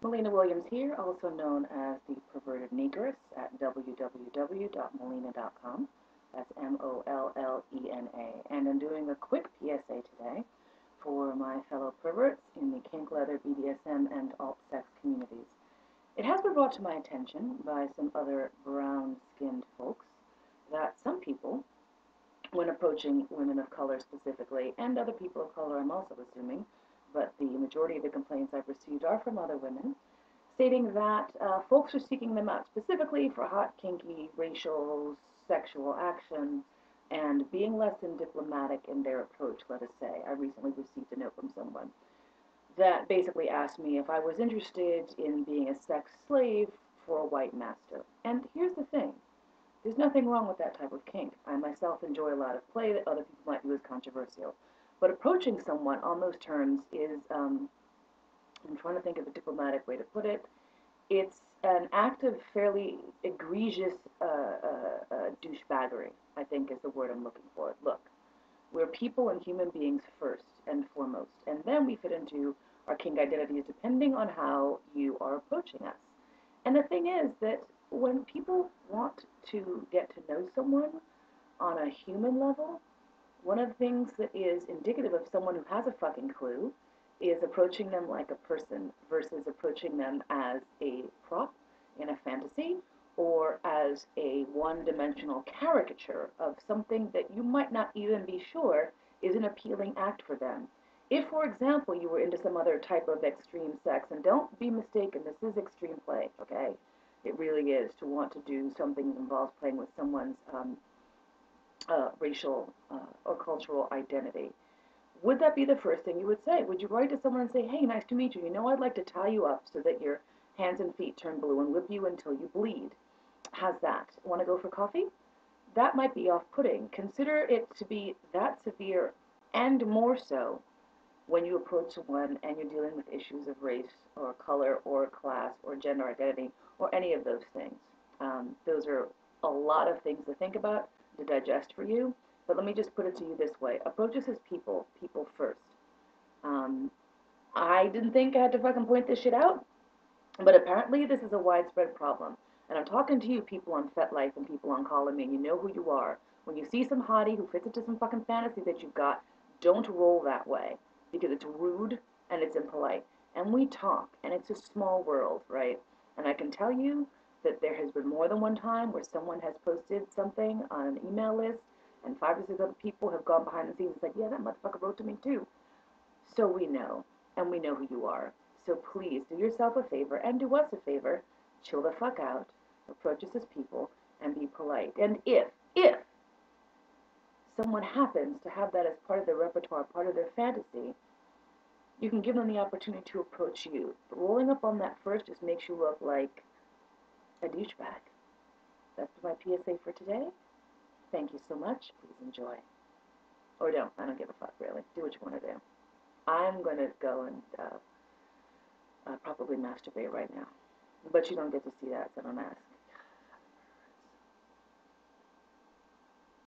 Melina Williams here, also known as the Perverted Negress at www.molina.com. That's Mollena. And I'm doing a quick PSA today for my fellow perverts in the kink, leather, BDSM, and alt sex communities. It has been brought to my attention by some other brown-skinned folks that some people, when approaching women of color specifically, and other people of color, I'm also assuming, but the majority of the complaints I've received are from other women, stating that folks are seeking them out specifically for hot, kinky, racial, sexual action, and being less than diplomatic in their approach, let us say. I recently received a note from someone that basically asked me if I was interested in being a sex slave for a white master. And here's the thing. There's nothing wrong with that type of kink. I myself enjoy a lot of play that other people might view as controversial. But approaching someone on those terms is, I'm trying to think of a diplomatic way to put it, it's an act of fairly egregious douchebaggery, I think is the word I'm looking for. Look, we're people and human beings first and foremost, and then we fit into our kink identities depending on how you are approaching us. And the thing is that when people want to get to know someone on a human level, one of the things that is indicative of someone who has a fucking clue is approaching them like a person versus approaching them as a prop in a fantasy or as a one-dimensional caricature of something that you might not even be sure is an appealing act for them. If, for example, you were into some other type of extreme sex, and don't be mistaken, this is extreme play, okay? It really is to want to do something that involves playing with someone's racial or cultural identity. Would that be the first thing you would say? Would you write to someone and say, hey, nice to meet you. You know, I'd like to tie you up so that your hands and feet turn blue and whip you until you bleed. How's that? Want to go for coffee? That might be off-putting. Consider it to be that severe and more so when you approach someone and you're dealing with issues of race or color or class or gender identity or any of those things. Those are a lot of things to think about, to digest for you. But let me just put it to you this way. Approach us as people, people first. Um, I didn't think I had to fucking point this shit out, but apparently this is a widespread problem. And I'm talking to you people on FetLife and people on Call Me, and you know who you are. When you see some hottie who fits into some fucking fantasy that you've got, don't roll that way because it's rude and it's impolite. And we talk, and it's a small world, right? And I can tell you that there has been more than one time where someone has posted something on an email list and 5 or 6 other people have gone behind the scenes and said, yeah, that motherfucker wrote to me too. So we know, and we know who you are. So please do yourself a favor and do us a favor. Chill the fuck out, approach us as people, and be polite. And if someone happens to have that as part of their repertoire, part of their fantasy, you can give them the opportunity to approach you. But rolling up on that first just makes you look like a douchebag. That's my PSA for today. Thank you so much. Please enjoy. Or don't. I don't give a fuck, really. Do what you want to do. I'm going to go and probably masturbate right now. But you don't get to see that, so don't ask.